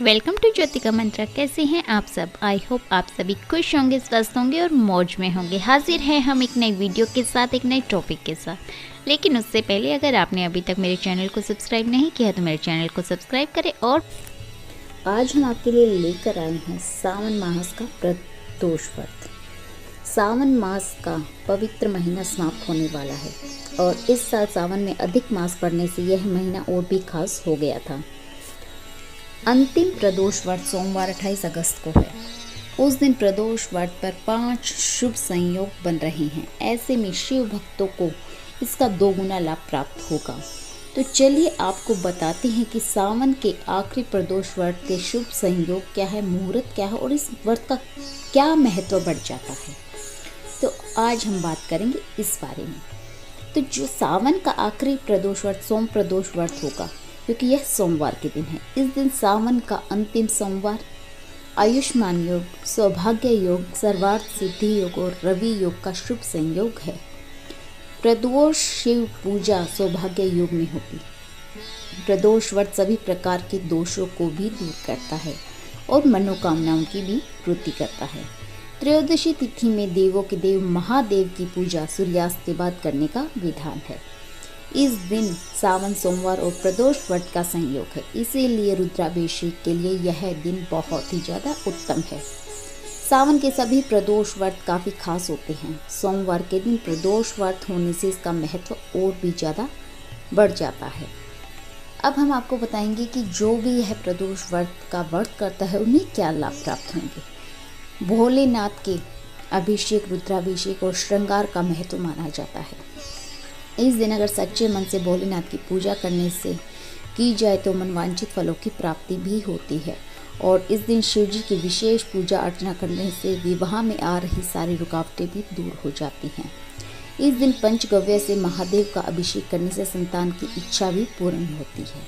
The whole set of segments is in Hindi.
वेलकम टू ज्योतिका मंत्रा। कैसे हैं आप सब? आई होप आप सभी खुश होंगे, स्वस्थ होंगे और मौज में होंगे। हाजिर हैं हम एक नई वीडियो के साथ, एक नए टॉपिक के साथ। लेकिन उससे पहले अगर आपने अभी तक मेरे चैनल को सब्सक्राइब नहीं किया तो मेरे चैनल को सब्सक्राइब करें। और आज हम आपके लिए लेकर आए हैं सावन मास का प्रदोष व्रत। सावन मास का पवित्र महीना समाप्त होने वाला है और इस साल सावन में अधिक मास पड़ने से यह महीना और भी खास हो गया था। अंतिम प्रदोष व्रत सोमवार 28 अगस्त को है। उस दिन प्रदोष व्रत पर 5 शुभ संयोग बन रहे हैं। ऐसे में शिव भक्तों को इसका 2 गुना लाभ प्राप्त होगा। तो चलिए आपको बताते हैं कि सावन के आखिरी प्रदोष व्रत के शुभ संयोग क्या है, मुहूर्त क्या है और इस व्रत का क्या महत्व बढ़ जाता है। तो आज हम बात करेंगे इस बारे में। तो जो सावन का आखिरी प्रदोष व्रत सोम प्रदोष व्रत होगा, क्योंकि यह सोमवार के दिन है। इस दिन सावन का अंतिम सोमवार आयुष्मान योग, सौभाग्य योग, सर्वार्थ सिद्धि योग और रवि योग का शुभ संयोग है। प्रदोष शिव पूजा सौभाग्य योग में होगी। प्रदोष व्रत सभी प्रकार के दोषों को भी दूर करता है और मनोकामनाओं की भी पूर्ति करता है। त्रयोदशी तिथि में देवों के देव महादेव की पूजा सूर्यास्त के बाद करने का विधान है। इस दिन सावन सोमवार और प्रदोष व्रत का संयोग है, इसीलिए रुद्राभिषेक के लिए यह दिन बहुत ही ज़्यादा उत्तम है। सावन के सभी प्रदोष व्रत काफ़ी खास होते हैं। सोमवार के दिन प्रदोष व्रत होने से इसका महत्व और भी ज़्यादा बढ़ जाता है। अब हम आपको बताएंगे कि जो भी यह प्रदोष व्रत का व्रत करता है उन्हें क्या लाभ प्राप्त होंगे। भोलेनाथ के अभिषेक, रुद्राभिषेक और श्रृंगार का महत्व माना जाता है। इस दिन अगर सच्चे मन से भोलेनाथ की पूजा करने से की जाए तो मनवांछित फलों की प्राप्ति भी होती है। और इस दिन शिव जी की विशेष पूजा अर्चना करने से विवाह में आ रही सारी रुकावटें भी दूर हो जाती हैं। इस दिन पंचगव्य से महादेव का अभिषेक करने से संतान की इच्छा भी पूर्ण होती है।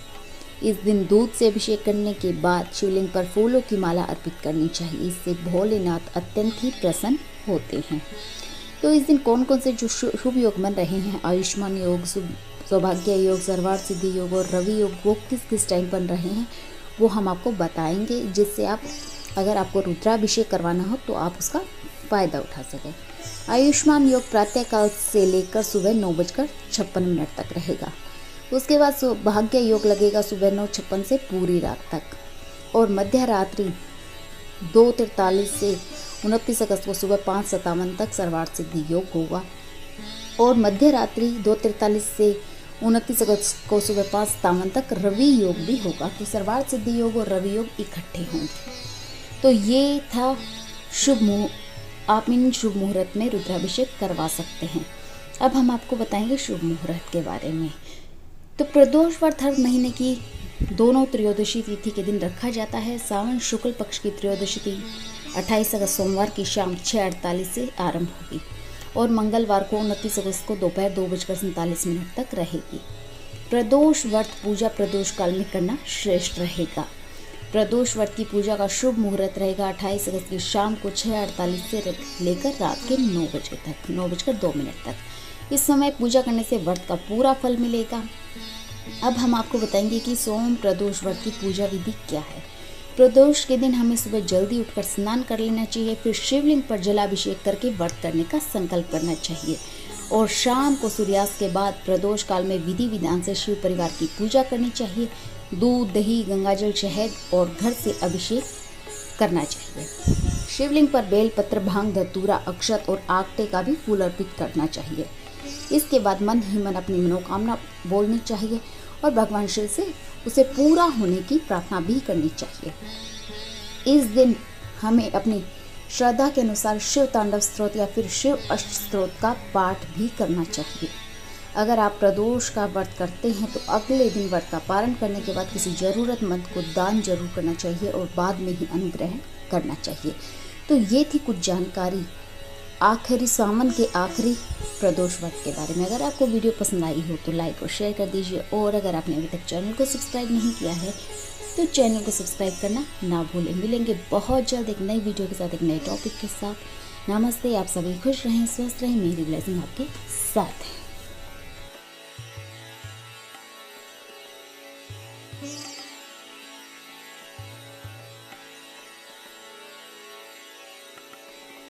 इस दिन दूध से अभिषेक करने के बाद शिवलिंग पर फूलों की माला अर्पित करनी चाहिए। इससे भोलेनाथ अत्यंत ही प्रसन्न होते हैं। तो इस दिन कौन कौन से जो शुभ योग बन रहे हैं, आयुष्मान योग, सौभाग्य योग, सर्वार्थ सिद्धि योग और रवि योग, वो किस किस टाइम बन रहे हैं वो हम आपको बताएंगे, जिससे आप अगर आपको रुद्राभिषेक करवाना हो तो आप उसका फ़ायदा उठा सकें। आयुष्मान योग प्रातःकाल से लेकर सुबह 9:56 तक रहेगा। उसके बाद सौभाग्य योग लगेगा सुबह 9:56 से पूरी रात तक। और मध्य रात्रि 2:43 से 29 अगस्त को सुबह 5:57 तक सर्वार्थ सिद्धि योग होगा। और मध्य रात्रि 2:43 से 29 अगस्त को सुबह 5:57 तक रवि योग भी होगा। तो सर्वार्थ सिद्धि योग और रवि योग इकट्ठे होंगे। तो ये था आप इन शुभ मुहूर्त में रुद्राभिषेक करवा सकते हैं। अब हम आपको बताएंगे शुभ मुहूर्त के बारे में। तो प्रदोष व्रत हर महीने की दोनों त्रयोदशी तिथि के दिन रखा जाता है। सावन शुक्ल पक्ष की त्रयोदशी तिथि 28 अगस्त सोमवार की शाम 6:48 से आरंभ होगी और मंगलवार को 29 अगस्त को दोपहर 2:47 तक रहेगी। प्रदोष व्रत पूजा प्रदोष काल में करना श्रेष्ठ रहेगा। प्रदोष व्रत की पूजा का शुभ मुहूर्त रहेगा 28 अगस्त की शाम को 6:48 से लेकर रात के 9 बजे तक, 9:02 तक। इस समय पूजा करने से व्रत का पूरा फल मिलेगा। अब हम आपको बताएंगे कि सोम प्रदोष व्रत की पूजा विधि क्या है। प्रदोष के दिन हमें सुबह जल्दी उठकर स्नान कर लेना चाहिए, फिर शिवलिंग पर जलाभिषेक करके व्रत करने का संकल्प करना चाहिए। और शाम को सूर्यास्त के बाद प्रदोष काल में विधि विधान से शिव परिवार की पूजा करनी चाहिए। दूध, दही, गंगाजल, शहद और घर से अभिषेक करना चाहिए। शिवलिंग पर बेलपत्र, भांग, धतूरा, अक्षत और आगटे का भी फूल अर्पित करना चाहिए। इसके बाद मन ही मन अपनी मनोकामना बोलनी चाहिए और भगवान शिव से उसे पूरा होने की प्रार्थना भी करनी चाहिए। इस दिन हमें अपनी श्रद्धा के अनुसार शिव तांडव स्तोत्र या फिर शिव अष्ट स्तोत्र का पाठ भी करना चाहिए। अगर आप प्रदोष का व्रत करते हैं तो अगले दिन व्रत का पारण करने के बाद किसी जरूरतमंद को दान जरूर करना चाहिए और बाद में ही अनुग्रह करना चाहिए। तो ये थी कुछ जानकारी आखिरी सावन के आखिरी प्रदोष व्रत के बारे में। अगर आपको वीडियो पसंद आई हो तो लाइक और शेयर कर दीजिए। और अगर आपने अभी तक चैनल को सब्सक्राइब नहीं किया है तो चैनल को सब्सक्राइब करना ना भूलें। मिलेंगे बहुत जल्द एक नई वीडियो के साथ, एक नए टॉपिक के साथ। नमस्ते, आप सभी खुश रहें, स्वस्थ रहें, मेरी ब्लेसिंग आपके साथ है।